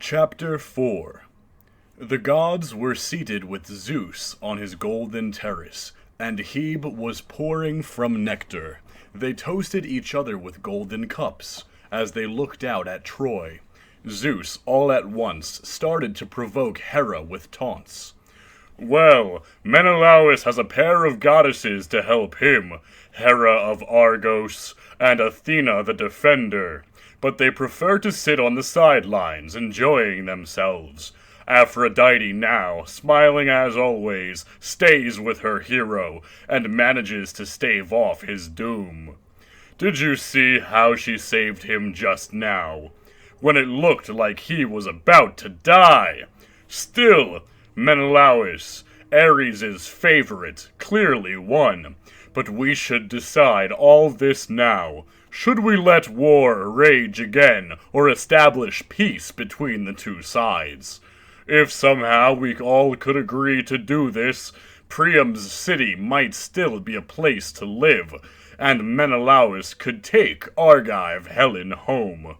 Chapter 4. The gods were seated with Zeus on his golden terrace, and Hebe was pouring from nectar. They toasted each other with golden cups, as they looked out at Troy. Zeus, all at once, started to provoke Hera with taunts. "Well, Menelaus has a pair of goddesses to help him, Hera of Argos, and Athena the Defender. But they prefer to sit on the sidelines, enjoying themselves. Aphrodite now, smiling as always, stays with her hero, and manages to stave off his doom. Did you see how she saved him just now, when it looked like he was about to die? Still, Menelaus, Ares' favorite, clearly won. But we should decide all this now. Should we let war rage again, or establish peace between the two sides? If somehow we all could agree to do this, Priam's city might still be a place to live, and Menelaus could take Argive Helen home."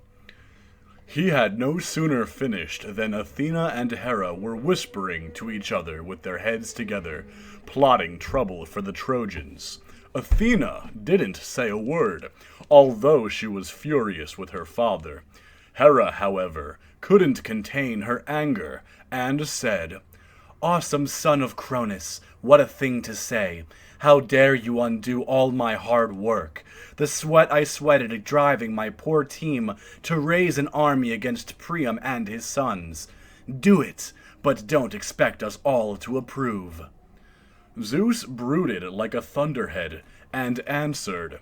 He had no sooner finished than Athena and Hera were whispering to each other with their heads together, plotting trouble for the Trojans. Athena didn't say a word, although she was furious with her father. Hera, however, couldn't contain her anger, and said, "Awesome son of Cronus, what a thing to say! How dare you undo all my hard work? The sweat I sweated driving my poor team to raise an army against Priam and his sons. Do it, but don't expect us all to approve." Zeus brooded like a thunderhead, and answered,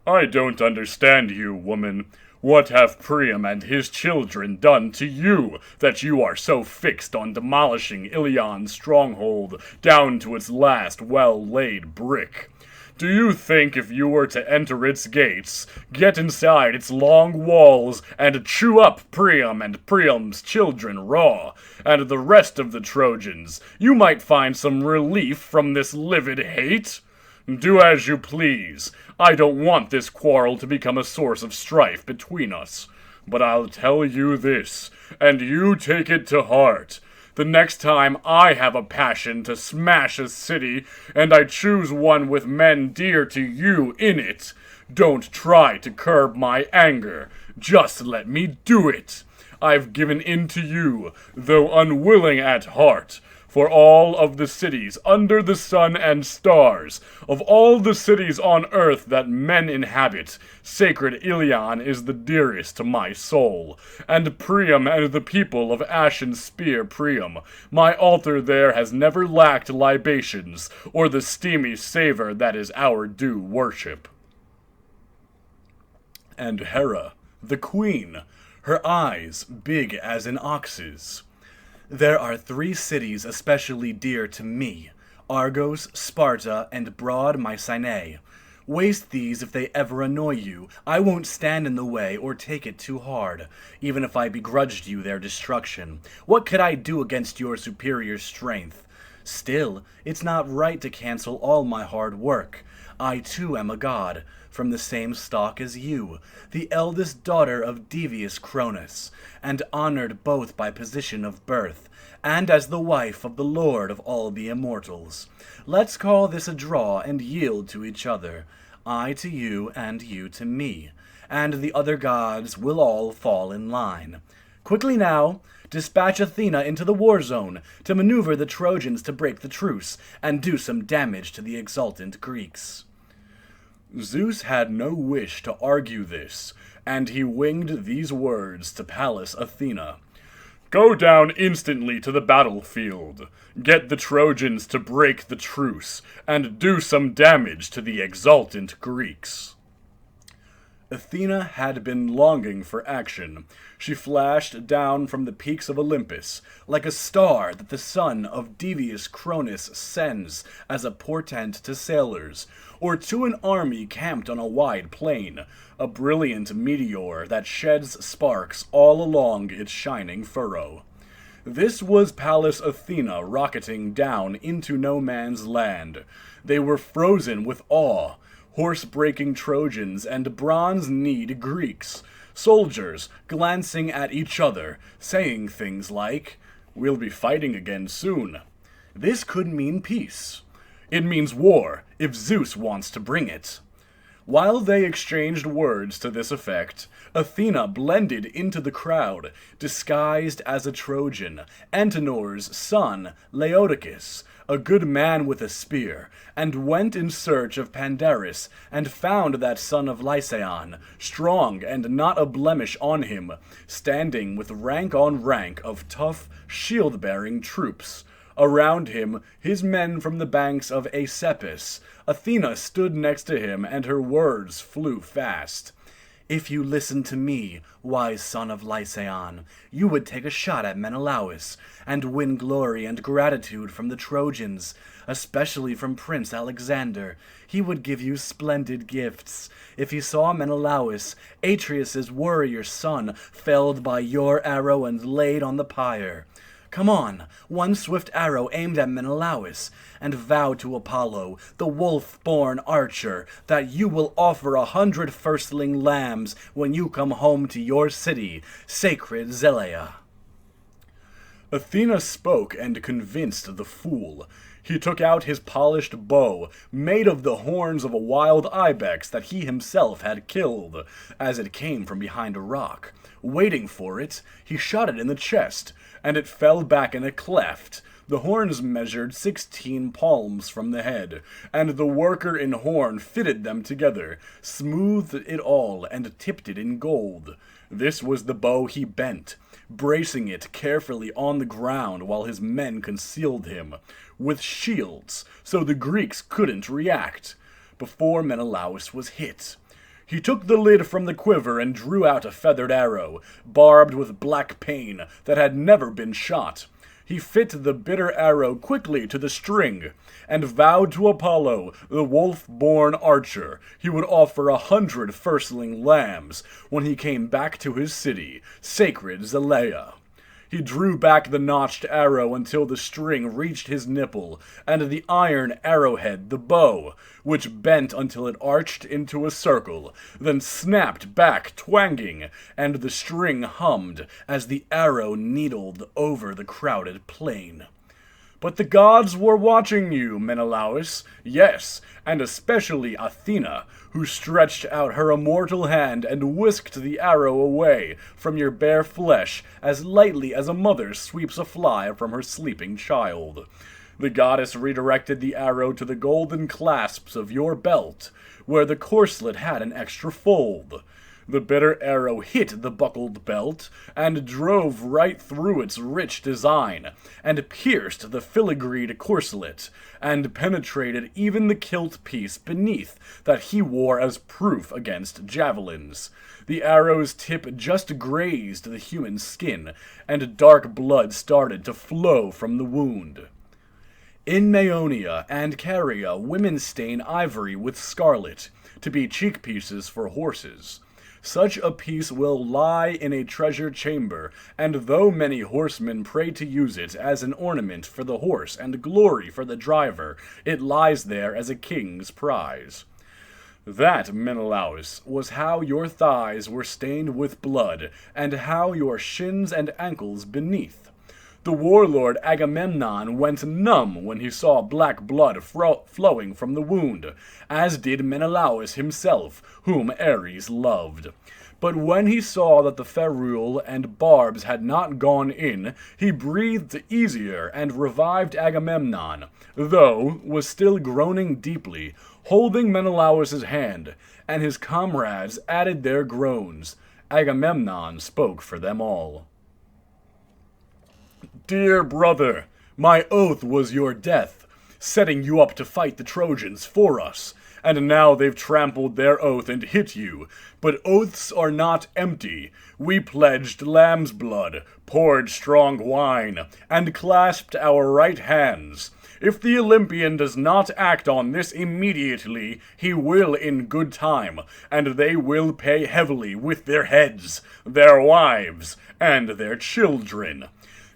"I don't understand you, woman. What have Priam and his children done to you, that you are so fixed on demolishing Ilion's stronghold down to its last well-laid brick? Do you think if you were to enter its gates, get inside its long walls, and chew up Priam and Priam's children raw, and the rest of the Trojans, you might find some relief from this livid hate? Do as you please. I don't want this quarrel to become a source of strife between us. But I'll tell you this, and you take it to heart. The next time I have a passion to smash a city, and I choose one with men dear to you in it, don't try to curb my anger. Just let me do it. I've given in to you, though unwilling at heart, for all of the cities under the sun and stars, of all the cities on earth that men inhabit, sacred Ilion is the dearest to my soul, and Priam and the people of Ashen Spear Priam, my altar there has never lacked libations, or the steamy savor that is our due worship." And Hera, the queen, her eyes big as an ox's. "There are 3 cities especially dear to me, Argos, Sparta, and broad Mycenae. Waste these if they ever annoy you. I won't stand in the way or take it too hard, even if I begrudged you their destruction. What could I do against your superior strength? Still, it's not right to cancel all my hard work. I too am a god, from the same stock as you, the eldest daughter of devious Cronus, and honored both by position of birth, and as the wife of the Lord of all the immortals. Let's call this a draw and yield to each other, I to you and you to me, and the other gods will all fall in line. Quickly now, dispatch Athena into the war zone to maneuver the Trojans to break the truce and do some damage to the exultant Greeks." Zeus had no wish to argue this, and he winged these words to Pallas Athena. "Go down instantly to the battlefield. Get the Trojans to break the truce, and do some damage to the exultant Greeks." Athena had been longing for action. She flashed down from the peaks of Olympus, like a star that the son of devious Cronus sends as a portent to sailors, or to an army camped on a wide plain, a brilliant meteor that sheds sparks all along its shining furrow. This was Pallas Athena rocketing down into no man's land. They were frozen with awe, horse-breaking Trojans and bronze-kneed Greeks, soldiers glancing at each other, saying things like, "We'll be fighting again soon." This could mean peace. It means war, if Zeus wants to bring it. While they exchanged words to this effect, Athena blended into the crowd, disguised as a Trojan, Antenor's son, Laodocus, a good man with a spear, and went in search of Pandarus, and found that son of Lycaon, strong and not a blemish on him, standing with rank on rank of tough, shield-bearing troops. Around him, his men from the banks of Aesepus. Athena stood next to him, and her words flew fast. "If you listened to me, wise son of Lycaon, you would take a shot at Menelaus, and win glory and gratitude from the Trojans, especially from Prince Alexander. He would give you splendid gifts. If he saw Menelaus, Atreus' warrior son, felled by your arrow and laid on the pyre. Come on, one swift arrow aimed at Menelaus, and vow to Apollo, the wolf-born archer, that you will offer 100 firstling lambs when you come home to your city, sacred Zelea." Athena spoke and convinced the fool. He took out his polished bow, made of the horns of a wild ibex that he himself had killed, as it came from behind a rock. Waiting for it, he shot it in the chest, and it fell back in a cleft. The horns measured 16 palms from the head, and the worker in horn fitted them together, smoothed it all, and tipped it in gold. This was the bow he bent, bracing it carefully on the ground while his men concealed him, with shields, so the Greeks couldn't react, before Menelaus was hit. He took the lid from the quiver and drew out a feathered arrow, barbed with black pain, that had never been shot. He fit the bitter arrow quickly to the string, and vowed to Apollo, the wolf-born archer, he would offer 100 firstling lambs when he came back to his city, sacred Zelea. He drew back the notched arrow until the string reached his nipple, and the iron arrowhead, the bow, which bent until it arched into a circle, then snapped back twanging, and the string hummed as the arrow needled over the crowded plain. But the gods were watching you, Menelaus, yes, and especially Athena, who stretched out her immortal hand and whisked the arrow away from your bare flesh as lightly as a mother sweeps a fly from her sleeping child. The goddess redirected the arrow to the golden clasps of your belt, where the corselet had an extra fold. The bitter arrow hit the buckled belt, and drove right through its rich design, and pierced the filigreed corselet, and penetrated even the kilt piece beneath that he wore as proof against javelins. The arrow's tip just grazed the human skin, and dark blood started to flow from the wound. In Maeonia and Caria, women stain ivory with scarlet, to be cheek pieces for horses. Such a piece will lie in a treasure chamber, and though many horsemen pray to use it as an ornament for the horse and glory for the driver, it lies there as a king's prize. That, Menelaus, was how your thighs were stained with blood, and how your shins and ankles beneath. The warlord Agamemnon went numb when he saw black blood flowing from the wound, as did Menelaus himself, whom Ares loved. But when he saw that the ferrule and barbs had not gone in, he breathed easier and revived Agamemnon, though was still groaning deeply, holding Menelaus's hand, and his comrades added their groans. Agamemnon spoke for them all. "Dear brother, my oath was your death, setting you up to fight the Trojans for us, and now they've trampled their oath and hit you. But oaths are not empty. We pledged lamb's blood, poured strong wine, and clasped our right hands. If the Olympian does not act on this immediately, he will in good time, and they will pay heavily with their heads, their wives, and their children.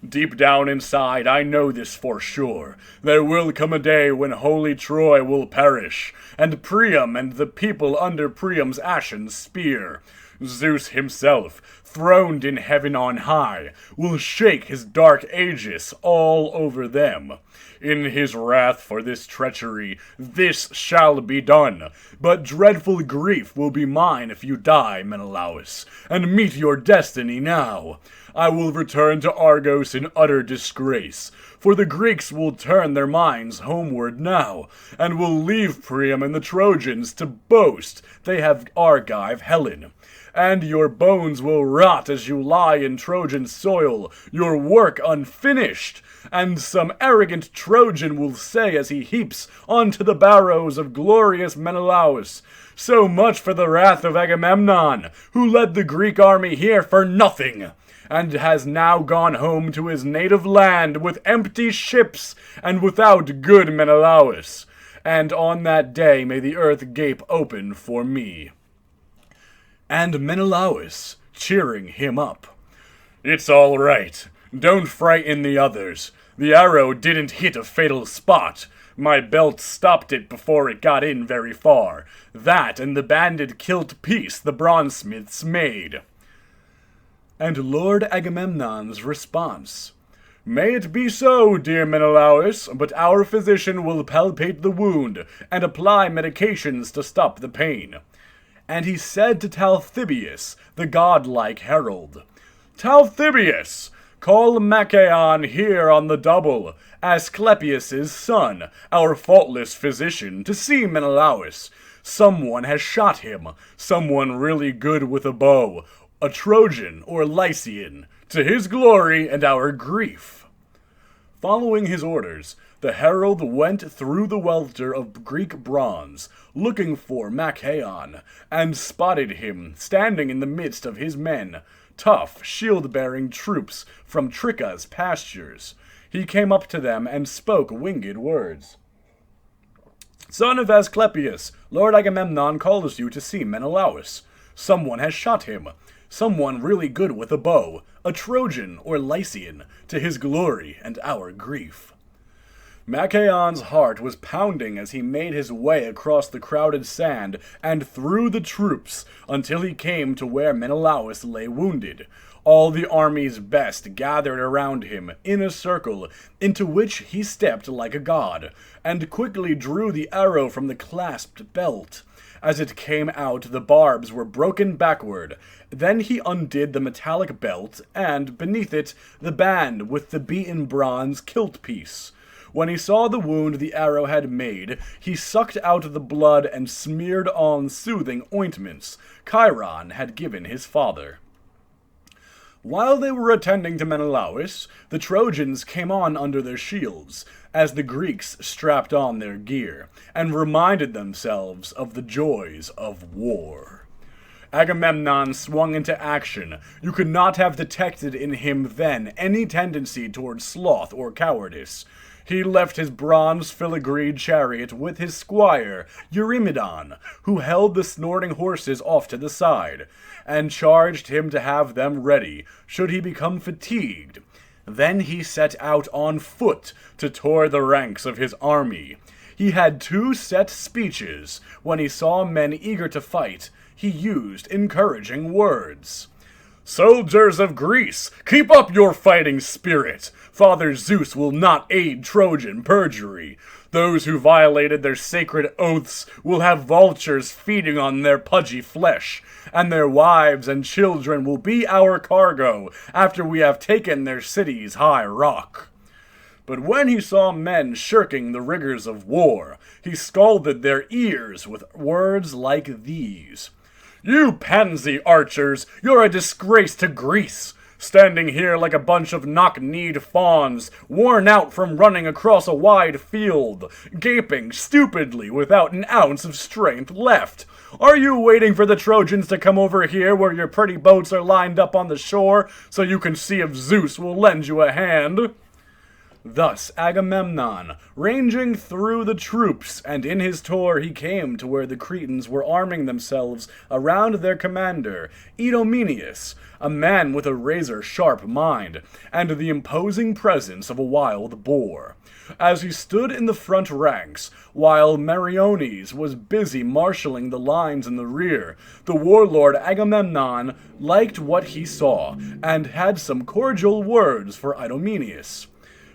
Deep down inside, I know this for sure. There will come a day when holy Troy will perish, and Priam and the people under Priam's ashen spear. Zeus himself, throned in heaven on high, will shake his dark aegis all over them. In his wrath for this treachery, this shall be done. But dreadful grief will be mine if you die, Menelaus, and meet your destiny now. I will return to Argos in utter disgrace, for the Greeks will turn their minds homeward now, and will leave Priam and the Trojans to boast they have Argive Helen. And your bones will rot as you lie in Trojan soil, your work unfinished. And some arrogant Trojan will say as he heaps onto the barrows of glorious Menelaus, so much for the wrath of Agamemnon, who led the Greek army here for nothing, and has now gone home to his native land with empty ships and without good Menelaus. And on that day may the earth gape open for me. And Menelaus, cheering him up. It's all right. Don't frighten the others. The arrow didn't hit a fatal spot. My belt stopped it before it got in very far. That and the banded kilt piece the bronzesmiths made. And Lord Agamemnon's response. May it be so, dear Menelaus, but our physician will palpate the wound and apply medications to stop the pain. And he said to Talthybius, the godlike herald, Talthybius, call Machaon here on the double, Asclepius' son, our faultless physician, to see Menelaus. Someone has shot him, someone really good with a bow, a Trojan or Lycian, to his glory and our grief. Following his orders, the herald went through the welter of Greek bronze, looking for Machaon, and spotted him standing in the midst of his men, tough, shield-bearing troops from Tricca's pastures. He came up to them and spoke winged words. Son of Asclepius, Lord Agamemnon calls you to see Menelaus. Someone has shot him. Someone really good with a bow, a Trojan or Lycian, to his glory and our grief. Machaon's heart was pounding as he made his way across the crowded sand and through the troops until he came to where Menelaus lay wounded. All the army's best gathered around him in a circle, into which he stepped like a god, and quickly drew the arrow from the clasped belt. As it came out, the barbs were broken backward. Then he undid the metallic belt, and, beneath it, the band with the beaten bronze kilt piece. When he saw the wound the arrow had made, he sucked out the blood and smeared on soothing ointments Chiron had given his father. While they were attending to Menelaus, the Trojans came on under their shields, as the Greeks strapped on their gear, and reminded themselves of the joys of war. Agamemnon swung into action. You could not have detected in him then any tendency toward sloth or cowardice. He left his bronze filigreed chariot with his squire, Eurymedon, who held the snorting horses off to the side, and charged him to have them ready, should he become fatigued. Then he set out on foot to tour the ranks of his army. He had 2 set speeches. When he saw men eager to fight, he used encouraging words. Soldiers of Greece, keep up your fighting spirit. Father Zeus will not aid Trojan perjury. Those who violated their sacred oaths will have vultures feeding on their pudgy flesh, and their wives and children will be our cargo after we have taken their city's high rock. But when he saw men shirking the rigors of war, he scalded their ears with words like these. You pansy archers, you're a disgrace to Greece, standing here like a bunch of knock-kneed fawns, worn out from running across a wide field, gaping stupidly without an ounce of strength left. Are you waiting for the Trojans to come over here where your pretty boats are lined up on the shore so you can see if Zeus will lend you a hand? Thus Agamemnon, ranging through the troops, and in his tour he came to where the Cretans were arming themselves around their commander, Idomeneus, a man with a razor-sharp mind, and the imposing presence of a wild boar. As he stood in the front ranks, while Meriones was busy marshalling the lines in the rear, the warlord Agamemnon liked what he saw, and had some cordial words for Idomeneus.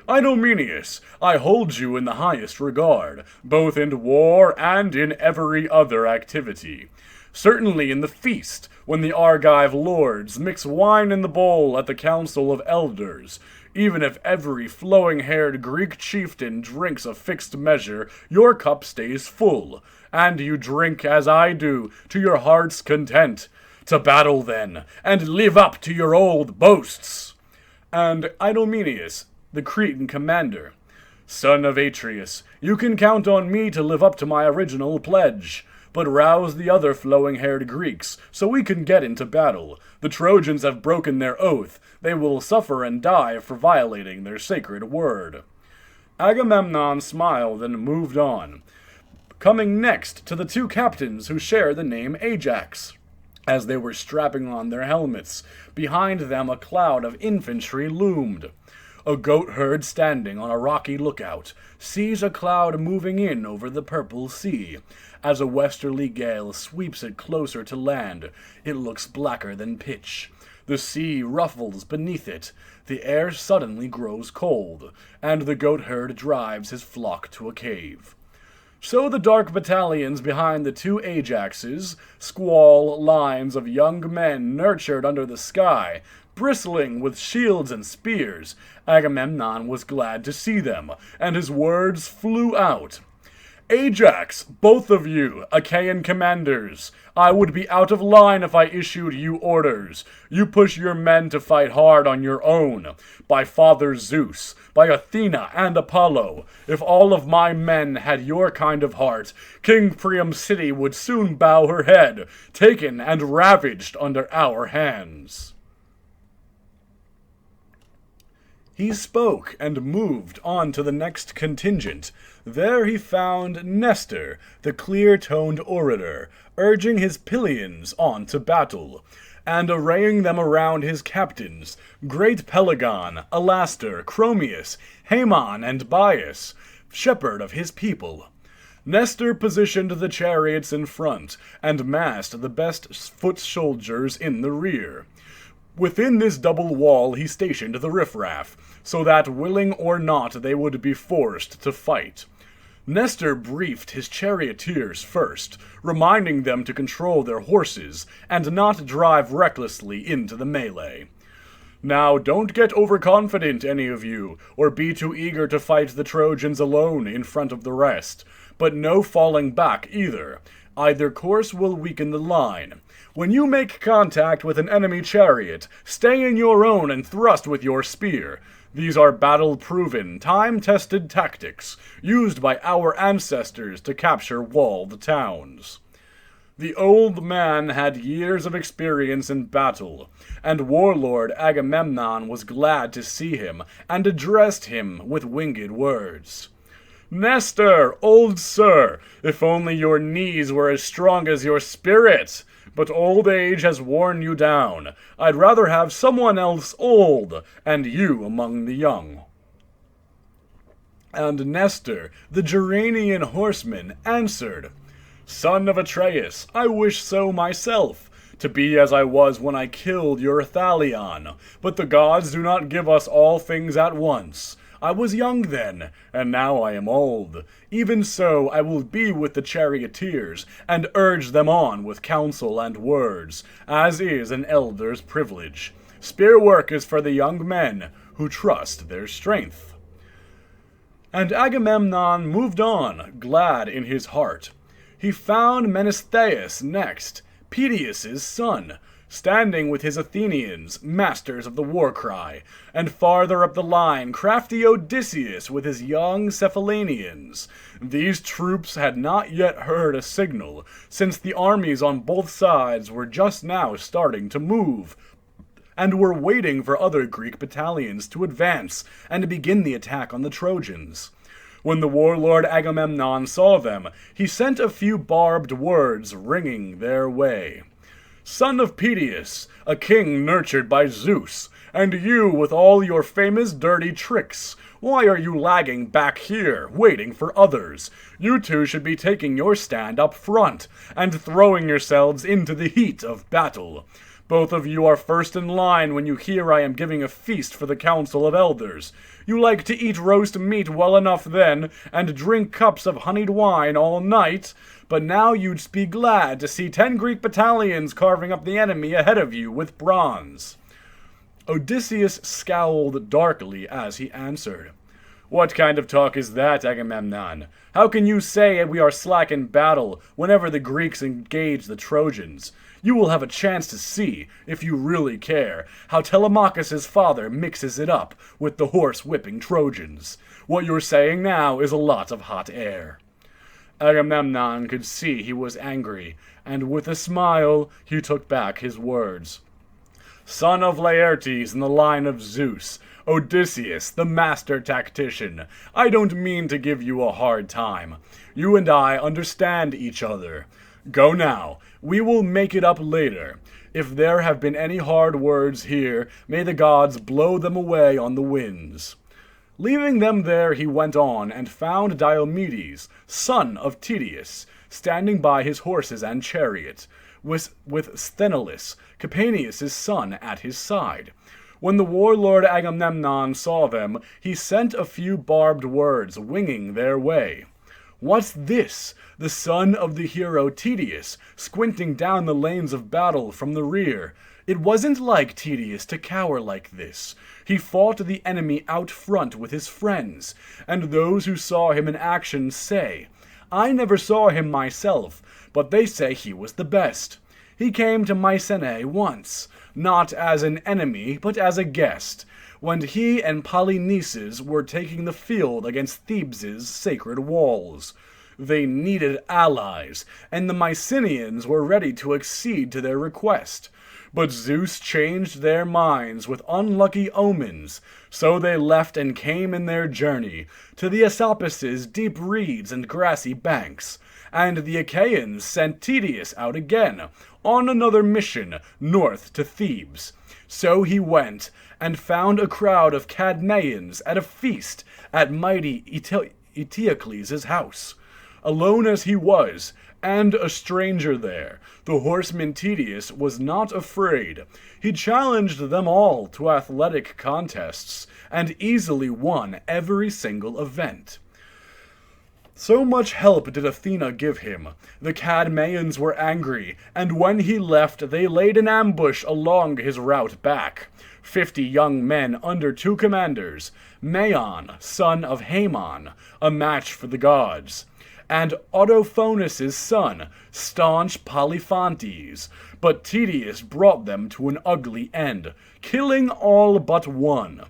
Idomeneus, I hold you in the highest regard, both in war and in every other activity. Certainly in the feast, when the Argive lords mix wine in the bowl at the council of elders, even if every flowing-haired Greek chieftain drinks a fixed measure, your cup stays full, and you drink as I do, to your heart's content. To battle, then, and live up to your old boasts. And Idomeneus, the Cretan commander, son of Atreus, you can count on me to live up to my original pledge. But rouse the other flowing-haired Greeks, so we can get into battle. The Trojans have broken their oath. They will suffer and die for violating their sacred word. Agamemnon smiled and moved on, coming next to the two captains who share the name Ajax. As they were strapping on their helmets, behind them a cloud of infantry loomed. A goatherd standing on a rocky lookout sees a cloud moving in over the purple sea. As a westerly gale sweeps it closer to land, it looks blacker than pitch. The sea ruffles beneath it, the air suddenly grows cold, and the goatherd drives his flock to a cave. So the dark battalions behind the two Ajaxes, squall lines of young men nurtured under the sky, bristling with shields and spears. Agamemnon was glad to see them, and his words flew out. Ajax, both of you, Achaean commanders, I would be out of line if I issued you orders. You push your men to fight hard on your own. By Father Zeus, by Athena and Apollo, if all of my men had your kind of heart, King Priam's city would soon bow her head, taken and ravaged under our hands. He spoke and moved on to the next contingent. There he found Nestor, the clear-toned orator, urging his Pylians on to battle, and arraying them around his captains, great Pelagon, Alastor, Chromius, Haemon, and Bias, shepherd of his people. Nestor positioned the chariots in front, and massed the best foot soldiers in the rear. Within this double wall he stationed the riffraff, so that, willing or not, they would be forced to fight. Nestor briefed his charioteers first, reminding them to control their horses, and not drive recklessly into the melee. Now, don't get overconfident, any of you, or be too eager to fight the Trojans alone in front of the rest, but no falling back either. Either course will weaken the line. When you make contact with an enemy chariot, stay in your own and thrust with your spear. These are battle-proven, time-tested tactics, used by our ancestors to capture walled towns. The old man had years of experience in battle, and warlord Agamemnon was glad to see him, and addressed him with winged words. Nestor, old sir, if only your knees were as strong as your spirit! But old age has worn you down. I'd rather have someone else old, and you among the young. And Nestor, the Gerenian horseman, answered, Son of Atreus, I wish so myself, to be as I was when I killed your Ithalion. But the gods do not give us all things at once. I was young then, and now I am old. Even so I will be with the charioteers, and urge them on with counsel and words, as is an elder's privilege. Spear work is for the young men who trust their strength. And Agamemnon moved on, glad in his heart. He found Menestheus next, Peleus' son, standing with his Athenians, masters of the war cry, and farther up the line crafty Odysseus with his young Cephallenians. These troops had not yet heard a signal, since the armies on both sides were just now starting to move, and were waiting for other Greek battalions to advance and begin the attack on the Trojans. When the warlord Agamemnon saw them, he sent a few barbed words ringing their way. "Son of Peleus, a king nurtured by Zeus, and you with all your famous dirty tricks, why are you lagging back here, waiting for others? You two should be taking your stand up front, and throwing yourselves into the heat of battle. Both of you are first in line when you hear I am giving a feast for the council of elders. You like to eat roast meat well enough then, and drink cups of honeyed wine all night, but now you'd be glad to see 10 Greek battalions carving up the enemy ahead of you with bronze." Odysseus scowled darkly as he answered, "What kind of talk is that, Agamemnon? How can you say we are slack in battle whenever the Greeks engage the Trojans? You will have a chance to see, if you really care, how Telemachus's father mixes it up with the horse-whipping Trojans. What you're saying now is a lot of hot air." Agamemnon could see he was angry, and with a smile he took back his words. "Son of Laertes in the line of Zeus, Odysseus, the master tactician, I don't mean to give you a hard time. You and I understand each other. Go now. We will make it up later. If there have been any hard words here, may the gods blow them away on the winds." Leaving them there, he went on and found Diomedes, son of Tydeus, standing by his horses and chariot, with Sthenelus, Capaneus' son, at his side. When the warlord Agamemnon saw them, he sent a few barbed words winging their way. "What's this? The son of the hero Tydeus, squinting down the lanes of battle from the rear. It wasn't like Tydeus to cower like this. He fought the enemy out front with his friends, and those who saw him in action say, I never saw him myself, but they say he was the best. He came to Mycenae once, not as an enemy, but as a guest, when he and Polynices were taking the field against Thebes' sacred walls. They needed allies, and the Mycenaeans were ready to accede to their request. But Zeus changed their minds with unlucky omens, so they left and came in their journey to the Aesopus' deep reeds and grassy banks, and the Achaeans sent Tydeus out again, on another mission, north to Thebes. So he went, and found a crowd of Cadmeans at a feast at mighty Eteocles' house. Alone as he was, and a stranger there, the horseman Tydeus was not afraid. He challenged them all to athletic contests, and easily won every single event. So much help did Athena give him. The Cadmeans were angry, and when he left they laid an ambush along his route back. 50 young men under 2 commanders, Maon, son of Haemon, a match for the gods, and Autophonus' son, staunch Polyphontes. But Tydeus brought them to an ugly end, killing all but one.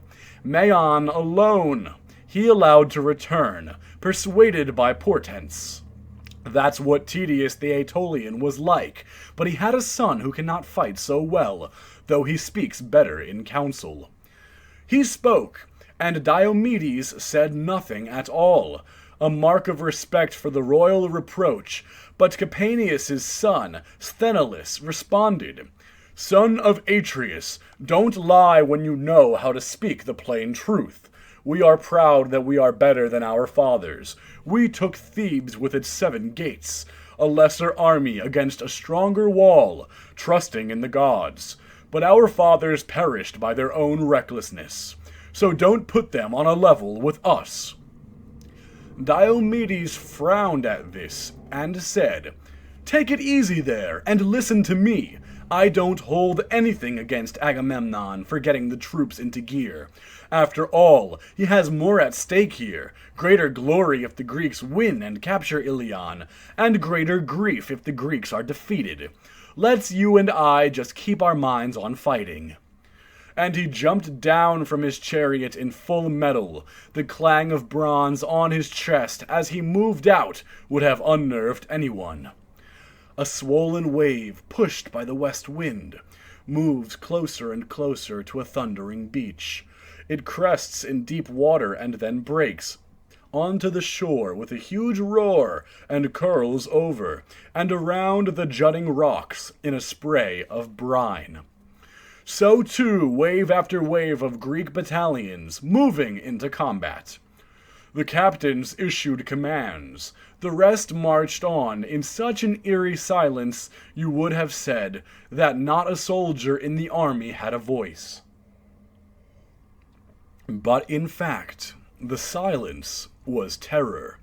Maon alone he allowed to return, persuaded by portents. That's what Tydeus the Aetolian was like, but he had a son who cannot fight so well, though he speaks better in council. He spoke, and Diomedes said nothing at all, a mark of respect for the royal reproach, but Capaneus' son, Sthenelus, responded, Son of Atreus, don't lie when you know how to speak the plain truth. We are proud that we are better than our fathers. We took Thebes with its 7 gates, a lesser army against a stronger wall, trusting in the gods. But our fathers perished by their own recklessness. So don't put them on a level with us. Diomedes frowned at this and said, Take it easy there and listen to me. I don't hold anything against Agamemnon for getting the troops into gear. After all, he has more at stake here, greater glory if the Greeks win and capture Ilion, and greater grief if the Greeks are defeated. Let's you and I just keep our minds on fighting. And he jumped down from his chariot in full metal. The clang of bronze on his chest as he moved out would have unnerved anyone. A swollen wave pushed by the west wind. moves closer and closer to a thundering beach. It crests in deep water and then breaks onto the shore with a huge roar and curls over and around the jutting rocks in a spray of brine. So too wave after wave of Greek battalions moving into combat. The captains issued commands. The rest marched on in such an eerie silence you would have said that not a soldier in the army had a voice. But in fact, the silence was terror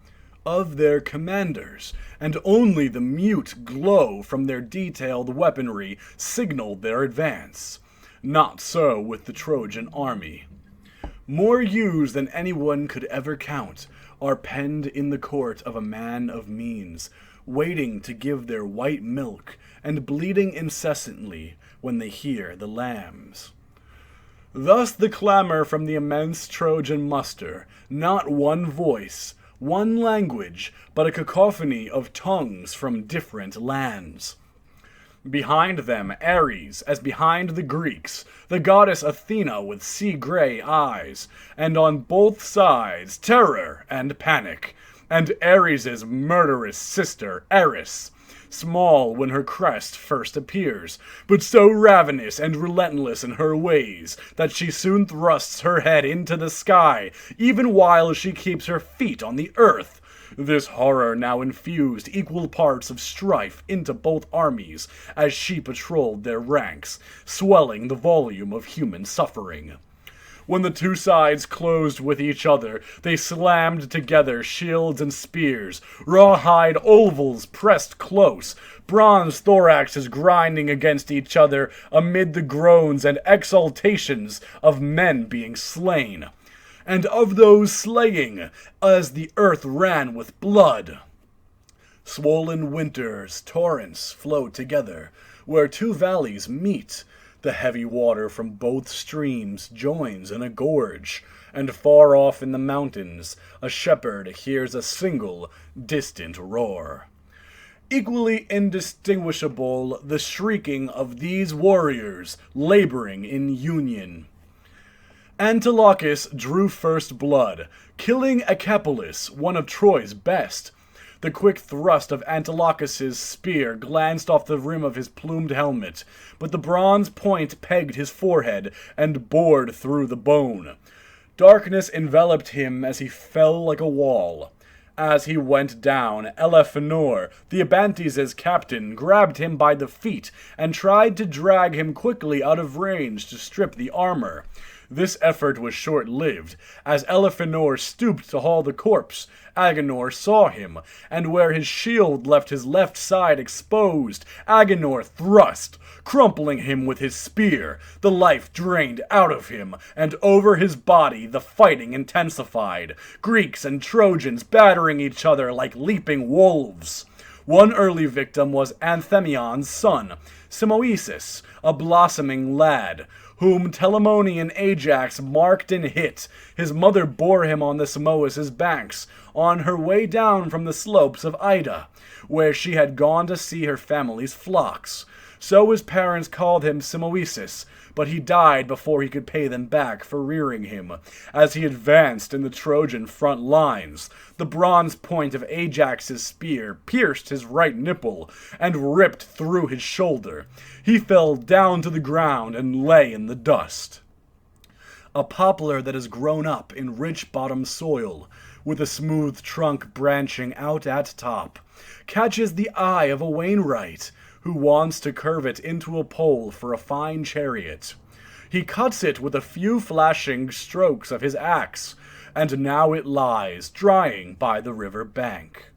of their commanders, and only the mute glow from their detailed weaponry signaled their advance. Not so with the Trojan army. More ewes than anyone could ever count are penned in the court of a man of means, waiting to give their white milk and bleating incessantly when they hear the lambs. Thus the clamor from the immense Trojan muster, not one voice, one language, but a cacophony of tongues from different lands. Behind them, Ares, as behind the Greeks, the goddess Athena with sea-gray eyes, and on both sides terror and panic, and Ares' murderous sister, Eris, small when her crest first appears, but so ravenous and relentless in her ways that she soon thrusts her head into the sky, even while she keeps her feet on the earth. This horror now infused equal parts of strife into both armies as she patrolled their ranks, swelling the volume of human suffering. When the two sides closed with each other, they slammed together shields and spears, rawhide ovals pressed close, bronze thoraxes grinding against each other amid the groans and exultations of men being slain, and of those slaying as the earth ran with blood. Swollen winter's torrents flow together, where two valleys meet. The heavy water from both streams joins in a gorge, and far off in the mountains a shepherd hears a single, distant roar. Equally indistinguishable the shrieking of these warriors laboring in union. Antilochus drew first blood, killing Achilles, one of Troy's best. The quick thrust of Antilochus's spear glanced off the rim of his plumed helmet, but the bronze point pegged his forehead and bored through the bone. Darkness enveloped him as he fell like a wall. As he went down, Elephenor, the Abantes' captain, grabbed him by the feet and tried to drag him quickly out of range to strip the armor. This effort was short-lived. As Elephenor stooped to haul the corpse, Agenor saw him, and where his shield left his left side exposed, Agenor thrust, crumpling him with his spear. The life drained out of him, and over his body the fighting intensified, Greeks and Trojans battering each other like leaping wolves. One early victim was Anthemion's son, Simoesis, a blossoming lad, whom Telamonian Ajax marked and hit. His mother bore him on the Simois' banks, on her way down from the slopes of Ida, where she had gone to see her family's flocks. So his parents called him Simoesis, but he died before he could pay them back for rearing him. As he advanced in the Trojan front lines, the bronze point of Ajax's spear pierced his right nipple and ripped through his shoulder. He fell down to the ground and lay in the dust. A poplar that has grown up in rich bottom soil, with a smooth trunk branching out at top, catches the eye of a wainwright, who wants to curve it into a pole for a fine chariot. He cuts it with a few flashing strokes of his axe, and now it lies drying by the river bank.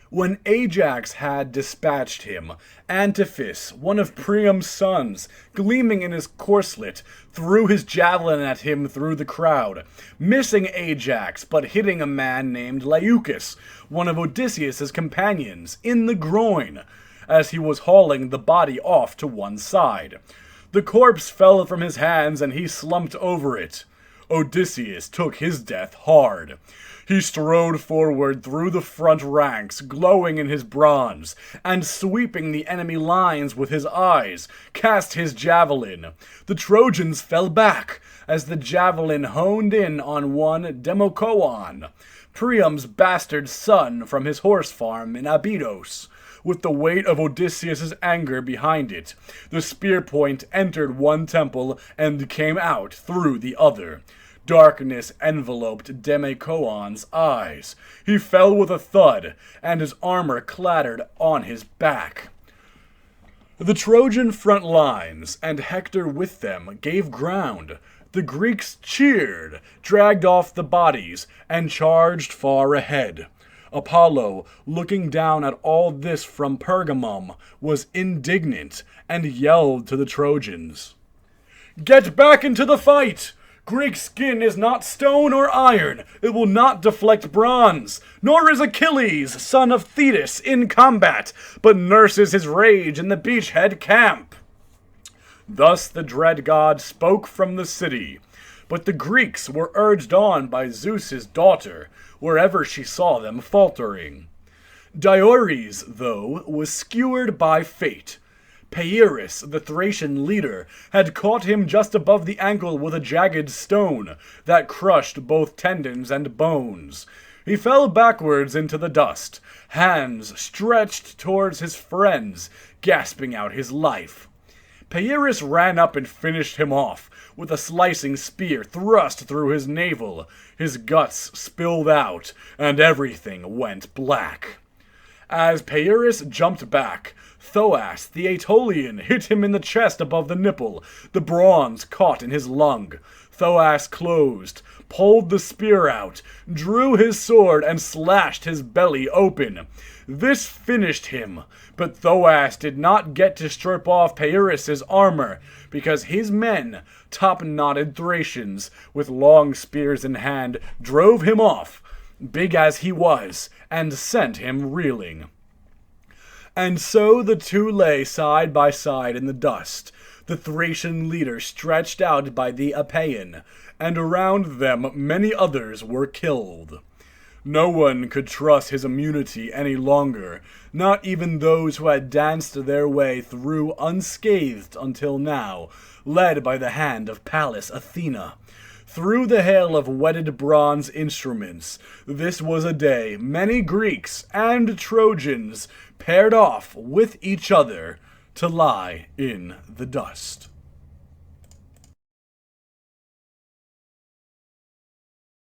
When Ajax had dispatched him, Antiphus, one of Priam's sons, gleaming in his corslet, threw his javelin at him through the crowd, missing Ajax, but hitting a man named Leucus, one of Odysseus' companions, in the groin, as he was hauling the body off to one side. The corpse fell from his hands, and he slumped over it. Odysseus took his death hard. He strode forward through the front ranks, glowing in his bronze, and sweeping the enemy lines with his eyes, cast his javelin. The Trojans fell back, as the javelin honed in on one Democoon, Priam's bastard son from his horse farm in Abydos. With the weight of Odysseus' anger behind it, the spear point entered one temple and came out through the other. Darkness enveloped Democoon's eyes. He fell with a thud, and his armor clattered on his back. The Trojan front lines, and Hector with them, gave ground. The Greeks cheered, dragged off the bodies, and charged far ahead. Apollo, looking down at all this from Pergamum, was indignant and yelled to the Trojans, "Get back into the fight! Greek skin is not stone or iron. It will not deflect bronze. Nor is Achilles, son of Thetis, in combat, but nurses his rage in the beachhead camp." Thus the dread god spoke from the city. But the Greeks were urged on by Zeus's daughter, wherever she saw them faltering. Diores, though, was skewered by fate. Peiris, the Thracian leader, had caught him just above the ankle with a jagged stone that crushed both tendons and bones. He fell backwards into the dust, hands stretched towards his friends, gasping out his life. Peiris ran up and finished him off, with a slicing spear thrust through his navel. His guts spilled out, and everything went black. As Peiris jumped back, Thoas, the Aetolian, hit him in the chest above the nipple. The bronze caught in his lung. Thoas closed, pulled the spear out, drew his sword, and slashed his belly open. This finished him, but Thoas did not get to strip off Peiris' armor, because his men, top-knotted Thracians, with long spears in hand, drove him off, big as he was, and sent him reeling. And so the two lay side by side in the dust, the Thracian leader stretched out by the Achaean, and around them many others were killed. No one could trust his immunity any longer, not even those who had danced their way through unscathed until now, led by the hand of Pallas Athena. Through the hail of whetted bronze instruments, this was a day many Greeks and Trojans paired off with each other to lie in the dust.